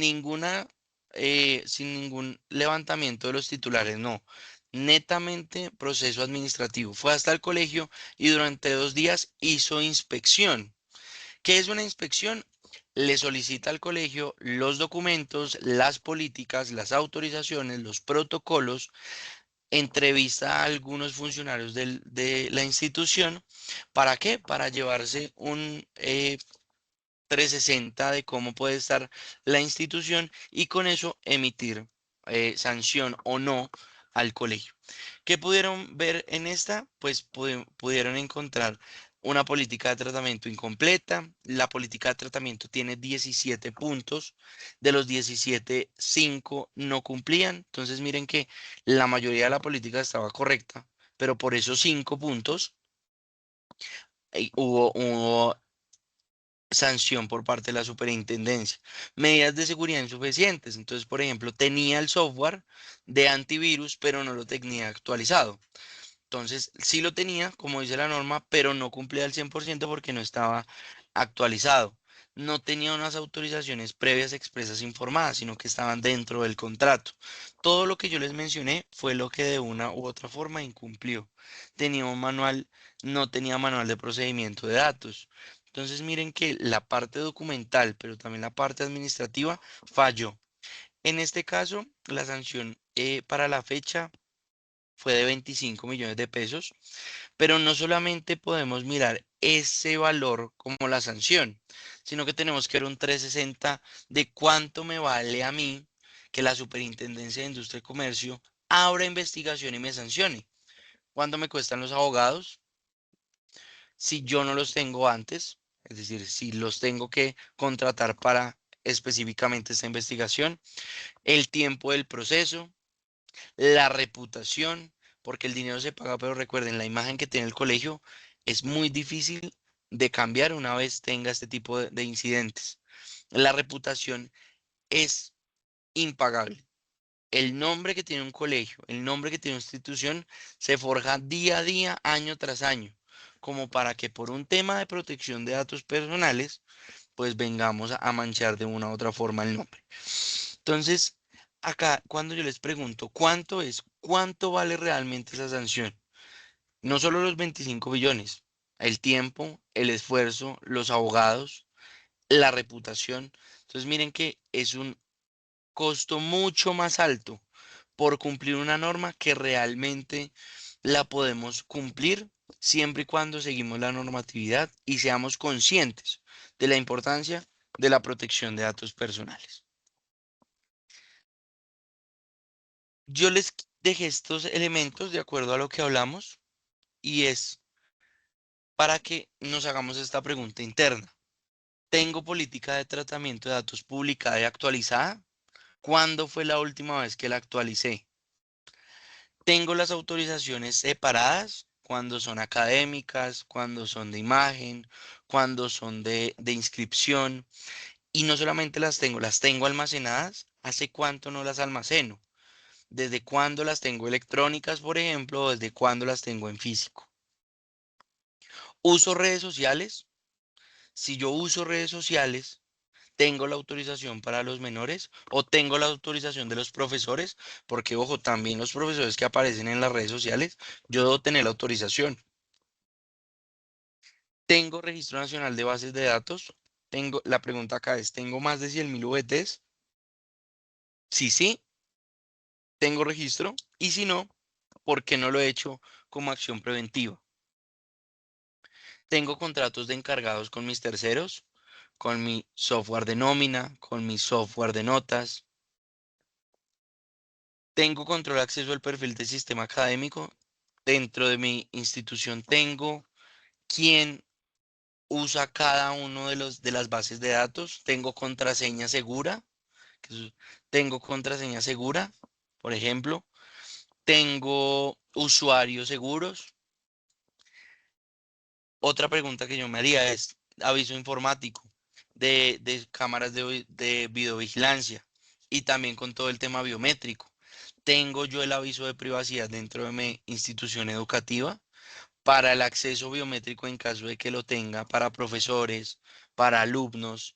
sin ningún levantamiento de los titulares, no. Netamente proceso administrativo. Fue hasta el colegio y durante 2 días hizo inspección. ¿Qué es una inspección? Le solicita al colegio los documentos, las políticas, las autorizaciones, los protocolos, entrevista a algunos funcionarios de la institución. ¿Para qué? Para llevarse un 360 de cómo puede estar la institución y con eso emitir sanción o no al colegio. ¿Qué pudieron ver en esta? Pues pudieron encontrar una política de tratamiento incompleta. La política de tratamiento tiene 17 puntos. De los 17, 5 no cumplían. Entonces miren que la mayoría de la política estaba correcta, pero por esos 5 puntos hubo sanción por parte de la superintendencia. Medidas de seguridad insuficientes. Entonces, por ejemplo, tenía el software de antivirus, pero no lo tenía actualizado. Entonces, sí lo tenía, como dice la norma, pero no cumplía al 100% porque no estaba actualizado. no tenía unas autorizaciones previas expresas informadas, sino que estaban dentro del contrato. Todo lo que yo les mencioné fue lo que de una u otra forma incumplió. Tenía un manual, no tenía manual de procedimiento de datos. Entonces miren que la parte documental, pero también la parte administrativa falló. En este caso, la sanción para la fecha fue de 25 millones de pesos, pero no solamente podemos mirar ese valor como la sanción, sino que tenemos que ver un 360 de cuánto me vale a mí que la Superintendencia de Industria y Comercio abra investigación y me sancione. ¿Cuánto me cuestan los abogados si yo no los tengo antes? Es decir, si los tengo que contratar para específicamente esta investigación, el tiempo del proceso, la reputación, porque el dinero se paga, pero recuerden, la imagen que tiene el colegio es muy difícil de cambiar una vez tenga este tipo de incidentes. La reputación es impagable. El nombre que tiene un colegio, el nombre que tiene una institución, se forja día a día, año tras año, como para que por un tema de protección de datos personales, pues vengamos a manchar de una u otra forma el nombre. Entonces, acá cuando yo les pregunto cuánto es, cuánto vale realmente esa sanción, no solo los 25 billones, el tiempo, el esfuerzo, los abogados, la reputación. Entonces, miren que es un costo mucho más alto por cumplir una norma que realmente la podemos cumplir siempre y cuando seguimos la normatividad y seamos conscientes de la importancia de la protección de datos personales. Yo les dejé estos elementos de acuerdo a lo que hablamos y es para que nos hagamos esta pregunta interna. ¿Tengo política de tratamiento de datos publicada y actualizada? ¿Cuándo fue la última vez que la actualicé? ¿Tengo las autorizaciones separadas? Cuando son académicas, cuando son de imagen, cuando son de inscripción. Y no solamente las tengo almacenadas. ¿Hace cuánto no las almaceno? ¿Desde cuándo las tengo electrónicas, por ejemplo, o desde cuándo las tengo en físico? ¿Uso redes sociales? Si yo uso redes sociales, ¿tengo la autorización para los menores o tengo la autorización de los profesores? Porque, ojo, también los profesores que aparecen en las redes sociales, yo debo tener la autorización. ¿Tengo registro nacional de bases de datos? La pregunta acá es, ¿tengo más de 100.000 VTs? Si sí, tengo registro. Y si no, ¿por qué no lo he hecho como acción preventiva? Tengo contratos de encargados con mis terceros, con mi software de nómina, con mi software de notas. Tengo control acceso al perfil del sistema académico. Dentro de mi institución tengo quién usa cada uno de las bases de datos. Tengo contraseña segura. Tengo contraseña segura, por ejemplo. Tengo usuarios seguros. Otra pregunta que yo me haría es aviso informático de cámaras de videovigilancia y también con todo el tema biométrico. ¿Tengo yo el aviso de privacidad dentro de mi institución educativa para el acceso biométrico en caso de que lo tenga para profesores, para alumnos?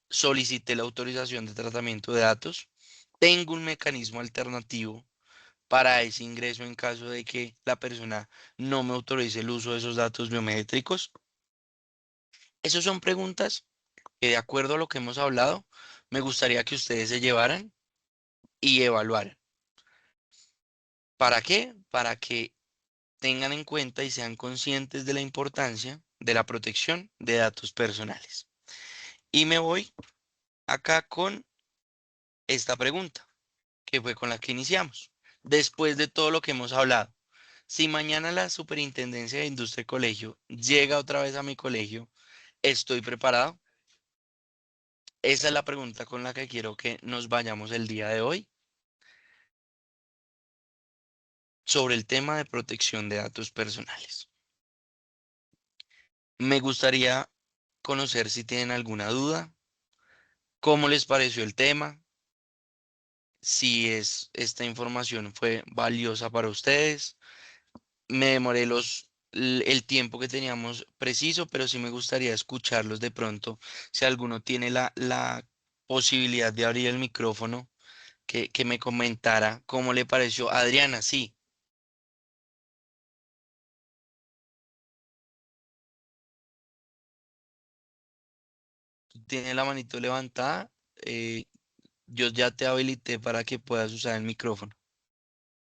¿Solicité la autorización de tratamiento de datos? ¿Tengo un mecanismo alternativo para ese ingreso en caso de que la persona no me autorice el uso de esos datos biométricos? Esas son preguntas que, de acuerdo a lo que hemos hablado, me gustaría que ustedes se llevaran y evaluaran. ¿Para qué? Para que tengan en cuenta y sean conscientes de la importancia de la protección de datos personales. Y me voy acá con esta pregunta, que fue con la que iniciamos. Después de todo lo que hemos hablado, si mañana la Superintendencia de Industria y Colegio llega otra vez a mi colegio, ¿estoy preparado? Esa es la pregunta con la que quiero que nos vayamos el día de hoy sobre el tema de protección de datos personales. Me gustaría conocer si tienen alguna duda, cómo les pareció el tema, si esta información fue valiosa para ustedes. Me demoré los el tiempo que teníamos preciso, pero sí me gustaría escucharlos de pronto. Si alguno tiene la posibilidad de abrir el micrófono, que me comentara cómo le pareció. Adriana, sí, tiene la manito levantada. Yo ya te habilité para que puedas usar el micrófono.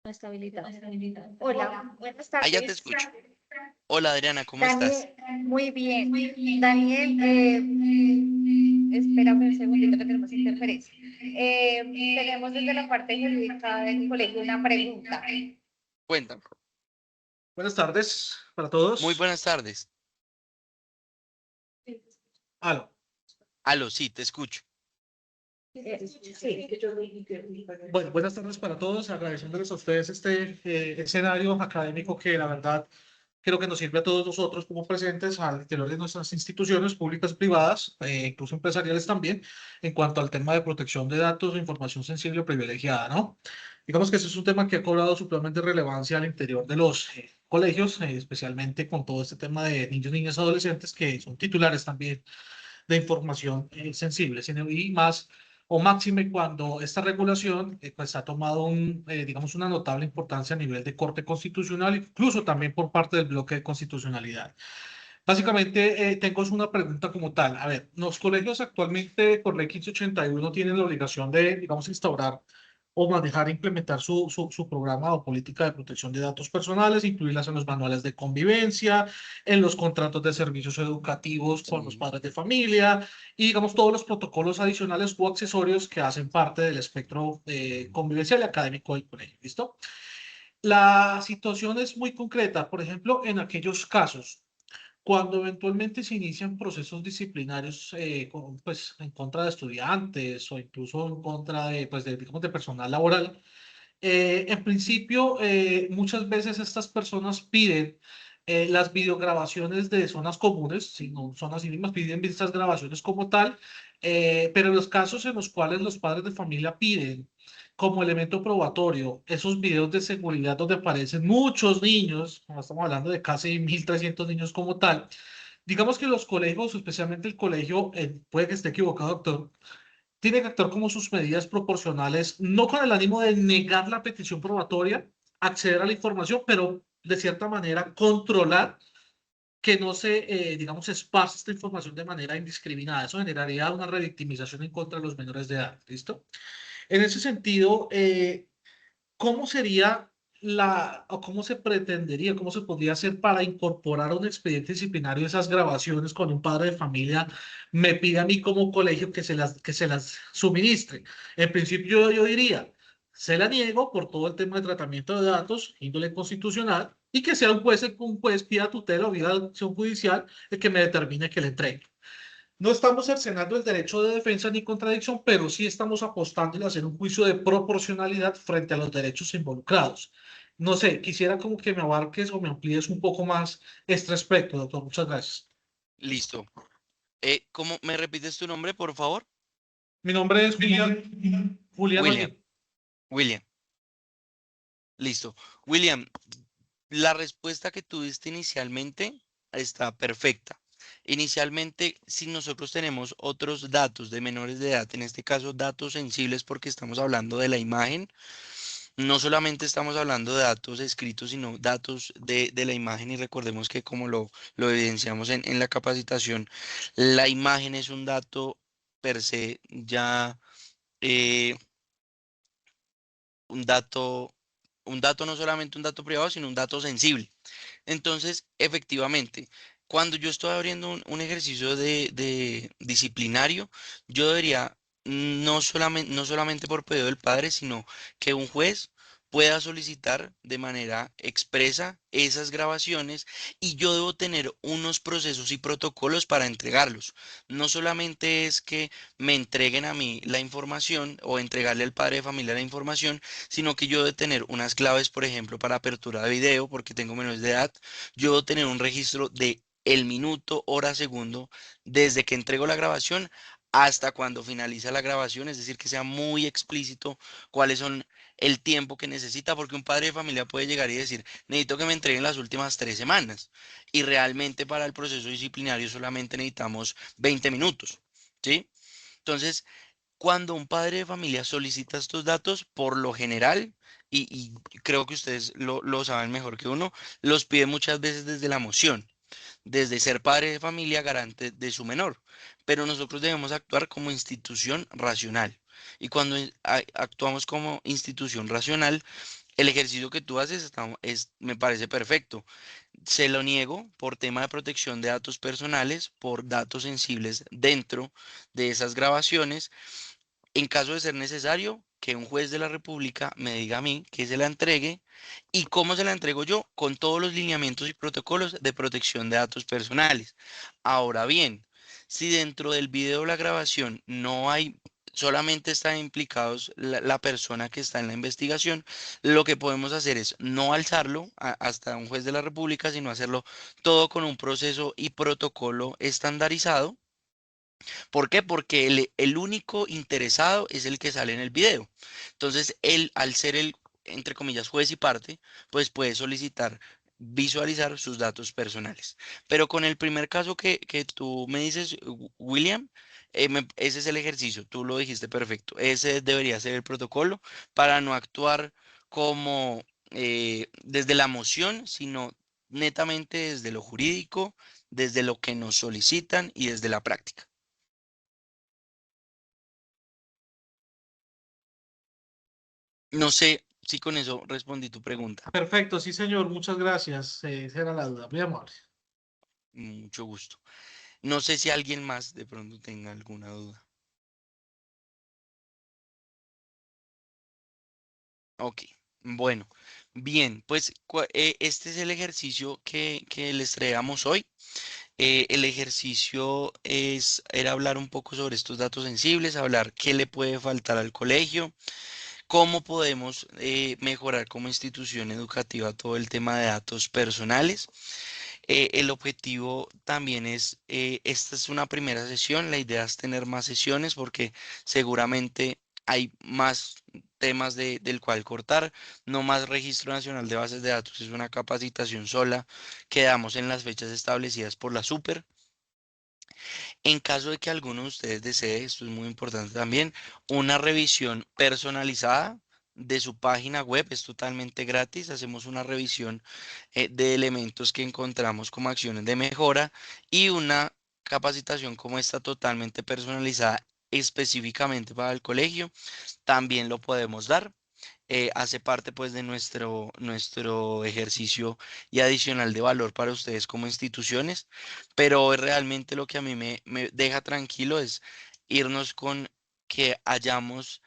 No está habilitado. Hola, buenas Ah, ya te tardes. escucho. Hola Adriana, ¿cómo estás? Daniel, muy bien. Daniel, espérame un segundito que tenemos interferencia. Tenemos desde la parte jurídica del colegio una pregunta. Cuéntame. Buenas tardes para Muy todos. buenas tardes. Aló. Aló, sí, te escucho. Sí. Bueno, buenas tardes para todos. Agradeciéndoles a ustedes este escenario académico que la verdad creo que nos sirve a todos nosotros como presentes al interior de nuestras instituciones públicas y privadas, incluso empresariales también, en cuanto al tema de protección de datos e información sensible o privilegiada, ¿no? Digamos que ese es un tema que ha cobrado supremamente relevancia al interior de los colegios, especialmente con todo este tema de niños, niñas, adolescentes que son titulares también de información sensible, y más o máxime cuando esta regulación pues ha tomado digamos una notable importancia a nivel de Corte Constitucional, incluso también por parte del bloque de constitucionalidad. Básicamente, tengo una pregunta como tal. A ver, los colegios actualmente por ley 1581 tienen la obligación de, digamos, instaurar o manejar e implementar su programa o política de protección de datos personales, incluirlas en los manuales de convivencia, en los contratos de servicios educativos con los Sí. padres de familia y, digamos, todos los protocolos adicionales o accesorios que hacen parte del espectro convivencial y académico del colegio. ¿Listo? La situación es muy concreta. Por ejemplo, en aquellos casos cuando eventualmente se inician procesos disciplinarios pues, en contra de estudiantes o incluso en contra de, pues, digamos, de personal laboral, en principio muchas veces estas personas piden las videograbaciones de zonas comunes, si no zonas mínimas, piden estas grabaciones como tal, pero en los casos en los cuales los padres de familia piden como elemento probatorio esos videos de seguridad donde aparecen muchos niños, como estamos hablando de casi 1.300 niños como tal, digamos que los colegios, especialmente el colegio, puede que esté equivocado, doctor, tiene que actuar como sus medidas proporcionales, no con el ánimo de negar la petición probatoria, acceder a la información, pero de cierta manera controlar que no se, digamos, esparce esta información de manera indiscriminada. Eso generaría una revictimización en contra de los menores de edad. ¿Listo? En ese sentido, ¿cómo sería o cómo se pretendería, cómo se podría hacer para incorporar a un expediente disciplinario esas grabaciones cuando un padre de familia me pide a mí como colegio que se las suministre? En principio yo diría, se la niego por todo el tema de tratamiento de datos, índole constitucional, y que sea un juez pida tutela o vía acción judicial el que me determine que le entregue. No estamos cercenando el derecho de defensa ni contradicción, pero sí estamos apostando en hacer un juicio de proporcionalidad frente a los derechos involucrados. No sé, quisiera como que me abarques o me amplíes un poco más este aspecto, doctor. Muchas gracias. Listo. ¿Cómo me repites tu nombre, por favor? Mi nombre es Julián William. Holguín. William. Listo. William, la respuesta que tú diste inicialmente está perfecta. Inicialmente, si nosotros tenemos otros datos de menores de edad, en este caso datos sensibles porque estamos hablando de la imagen, no solamente estamos hablando de datos escritos, sino datos de la imagen y recordemos que como lo evidenciamos en la capacitación, la imagen es un dato per se ya eh, un dato, un dato no solamente un dato privado, sino un dato sensible. Entonces, efectivamente, cuando yo estoy abriendo un ejercicio de disciplinario, yo debería no solamente por pedido del padre, sino que un juez pueda solicitar de manera expresa esas grabaciones y yo debo tener unos procesos y protocolos para entregarlos. No solamente es que me entreguen a mí la información o entregarle al padre de familia la información, sino que yo debo tener unas claves, por ejemplo, para apertura de video, porque tengo menores de edad, yo debo tener un registro de el minuto, hora, segundo, desde que entrego la grabación hasta cuando finaliza la grabación, es decir, que sea muy explícito cuáles son el tiempo que necesita, porque un padre de familia puede llegar y decir, necesito que me entreguen las últimas 3 semanas. Y realmente para el proceso disciplinario solamente necesitamos 20 minutos, ¿sí? Entonces, cuando un padre de familia solicita estos datos, por lo general, y creo que ustedes lo saben mejor que uno, los pide muchas veces desde la emoción, desde ser padre de familia garante de su menor. Pero nosotros debemos actuar como institución racional. Y cuando actuamos como institución racional, el ejercicio que tú haces me parece perfecto. Se lo niego por tema de protección de datos personales, por datos sensibles dentro de esas grabaciones. En caso de ser necesario, que un juez de la República me diga a mí que se la entregue y cómo se la entrego yo, con todos los lineamientos y protocolos de protección de datos personales. Ahora bien, si dentro del video o la grabación no hay, solamente están implicados la persona que está en la investigación, lo que podemos hacer es no alzarlo hasta un juez de la República, sino hacerlo todo con un proceso y protocolo estandarizado. ¿Por qué? Porque el único interesado es el que sale en el video. Entonces, él, al ser el, entre comillas, juez y parte, pues puede solicitar visualizar sus datos personales. Pero con el primer caso que tú me dices, William, ese es el ejercicio, tú lo dijiste perfecto. Ese debería ser el protocolo para no actuar como desde la emoción, sino netamente desde lo jurídico, desde lo que nos solicitan y desde la práctica. No sé si con eso respondí tu pregunta. Perfecto, sí, señor, muchas gracias. Esa era la duda, muy amable. Mucho gusto. No sé si alguien más de pronto tenga alguna duda. Ok, bueno, bien, pues este es el ejercicio que les traemos hoy. El ejercicio era hablar un poco sobre estos datos sensibles, hablar qué le puede faltar al colegio, cómo podemos mejorar como institución educativa todo el tema de datos personales. El objetivo también es, esta es una primera sesión, la idea es tener más sesiones porque seguramente hay más temas del cual cortar, no más registro nacional de bases de datos, es una capacitación sola que damos en las fechas establecidas por la Super. En caso de que alguno de ustedes desee, esto es muy importante también, una revisión personalizada de su página web, es totalmente gratis. Hacemos una revisión de elementos que encontramos como acciones de mejora y una capacitación como esta totalmente personalizada específicamente para el colegio. También lo podemos dar. Hace parte pues de nuestro ejercicio y adicional de valor para ustedes como instituciones, pero hoy realmente lo que a mí me deja tranquilo es irnos con que hayamos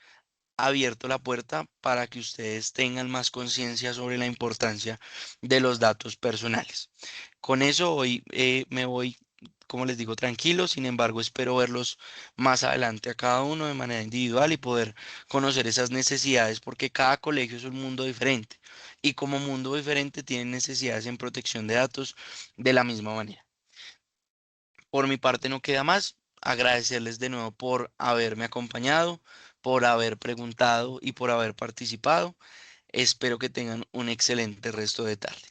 abierto la puerta para que ustedes tengan más conciencia sobre la importancia de los datos personales. Con eso hoy me voy, como les digo, tranquilo. Sin embargo, espero verlos más adelante a cada uno de manera individual y poder conocer esas necesidades, porque cada colegio es un mundo diferente y como mundo diferente tienen necesidades en protección de datos de la misma manera. Por mi parte no queda más. Agradecerles de nuevo por haberme acompañado, por haber preguntado y por haber participado. Espero que tengan un excelente resto de tarde.